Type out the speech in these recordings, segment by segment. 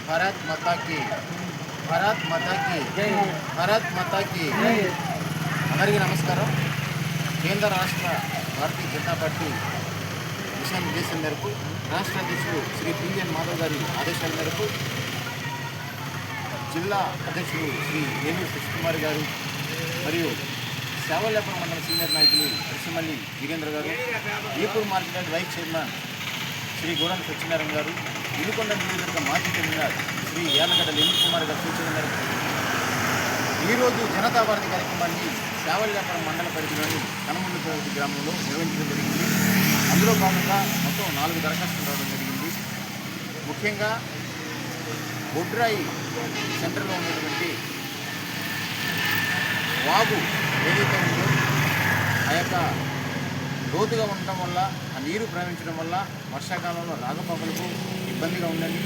భారత్ మాతా key, Bharat మాతా key, Bharat మాతా key. అందరికీ నమస్కారం. కేంద్ర రాష్ట్ర భారతీయ జనతా పార్టీ దిశానిర్దేశం మేరకు రాష్ట్ర అధ్యక్షుడు శ్రీ పిఎన్ మాధవ్ గారి ఆదేశాల మేరకు జిల్లా అధ్యక్షుడు శ్రీ ఏలూరు శశికుమార్ గారు మరియు సేవల్యాపురం మండల సీనియర్ నాయకులు Krishnamalli Veerendra garu, Ipur market vice chairman Shri Godam Satyanarayana garu, Inukonda నియోజకవర్గ మాజీ కన్వీనర్ శ్రీ యాలగడ్డ లెనిల్ కుమార్ గారు సూచన మేరకు ఈరోజు జనతా భారతి కార్యక్రమాన్ని సేవల్యాపురం మండల పరిధిలోని కనముందుపల్లి గ్రామంలో నిర్వహించడం జరిగింది. అందులో భాగంగా మొత్తం 4 దరఖాస్తులు రావడం జరిగింది. ముఖ్యంగా బొడ్రాయి సెంటర్లో ఉన్నటువంటి వాగు ఏదైతే ఉందో ఆ యొక్క లోతుగా ఉండటం వల్ల, ఆ నీరు ప్రవహించడం వల్ల వర్షాకాలంలో రాకపోకలకు ఇబ్బందిగా ఉందని,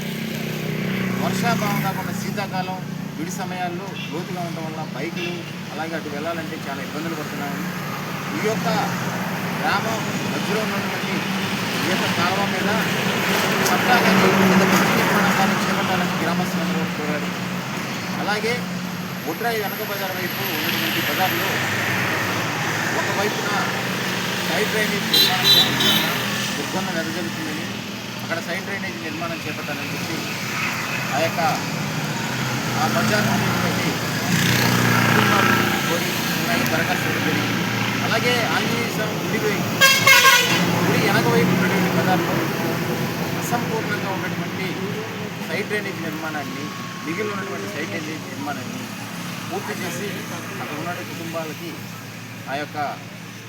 వర్షాభావం కాకుండా శీతాకాలం విడి సమయాల్లో లోతుగా ఉండటం వల్ల బైకులు అలాగే అటు వెళ్ళాలంటే చాలా ఇబ్బందులు పడుతున్నాయని, ఈ యొక్క గ్రామం మధ్యలో ఉన్నటువంటి ఈ యొక్క కాలువ మీద పట్టాలని నిర్మాణం కానీ చేపట్టాలని గ్రామస్తులందరూ కోరారు. అలాగే బొడ్రాయి వెనక బజార్ వైపు ఉన్నటువంటి బజార్లో ఒకవైపున సైడ్ డ్రైనేజ్ నిర్మాణం చేపట్టాలని దుర్గంధం వెదజల్లుతుందని, అక్కడ సైడ్ డ్రైనేజ్ నిర్మాణం చేపట్టాలని చెప్పి ఆ బజార్ ఉన్నటువంటి కుటుంబాలు కోరి దరఖాస్తు చేయడం జరిగింది. అలాగే ఆంజనేయ స్వామి గుడి వెనక వైపు ఉన్నటువంటి బజార్లో అసంపూర్ణంగా ఉన్నటువంటి సైడ్ డ్రైనేజ్ నిర్మాణాన్ని, మిగిలిన ఉన్నటువంటి సైడ్ డ్రైనేజ్ నిర్మాణాన్ని పూర్తి చేసి అక్కడ ఉన్న కుటుంబాలకి ఆ యొక్క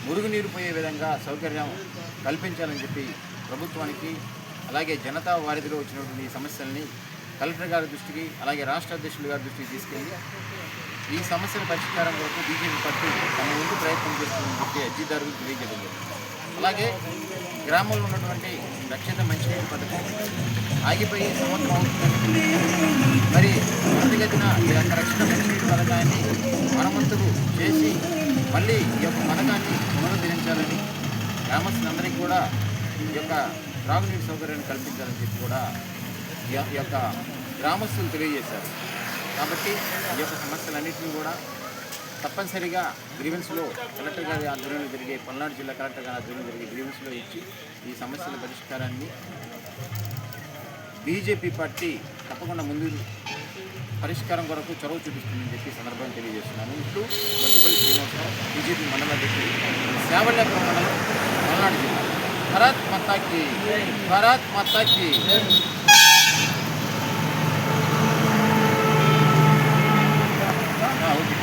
మురుగునీరు పోయే విధంగా సౌకర్యం కల్పించాలని చెప్పి ప్రభుత్వానికి అలాగే జనతా వారిధిలో వచ్చినటువంటి ఈ సమస్యల్ని కలెక్టర్ గారి దృష్టికి అలాగే రాష్ట్ర అధ్యక్షులు గారి దృష్టికి తీసుకెళ్ళి ఈ సమస్యల పరిష్కారం కొరకు బీజేపీ పార్టీ తమ వంతు ప్రయత్నం చేస్తుందని చెప్పి అర్జీదారులు తెలియజేయడం జరిగింది. అలాగే గ్రామంలో ఉన్నటువంటి రక్షిత మంచినీటి పథకం ఆగిపోయి సంవత్సరం అవుతుందని, మరి త్వరితగతిన ఈ యొక్క రక్షిత మంచినీటి పథకాన్ని మరమ్మతులు చేసి మళ్ళీ ఈ యొక్క పథకాన్ని పునరుద్ధరించాలని, గ్రామస్తులందరికీ కూడా ఈ యొక్క త్రాగునీటి సౌకర్యాన్ని కల్పించాలని చెప్పి కూడా ఈ యొక్క గ్రామస్తులు తెలియజేశారు. కాబట్టి ఈ యొక్క సమస్యలన్నింటినీ కూడా తప్పనిసరిగా గ్రీవెన్స్లో కలెక్టర్ గారి ఆధ్వర్యంలో జరిగే, పల్నాడు జిల్లా కలెక్టర్ గారి ఆధ్వర్యంలో జరిగే గ్రీవెన్స్లో ఇచ్చి ఈ సమస్యల పరిష్కారాన్ని బీజేపీ పార్టీ తప్పకుండా ముందు పరిష్కారం కొరకు చొరవ చూపిస్తుందని చెప్పి సందర్భంగా తెలియజేస్తున్నాను. ఇప్పుడు గట్టుపల్లి శ్రీనివాసరావు, బీజేపీ మండల అధ్యక్షుడు, సేవల్యాపురం మండలం, పల్నాడు జిల్లా. భారత్ మాతా కీ, భారత్ మాతా కీ. ఓకే.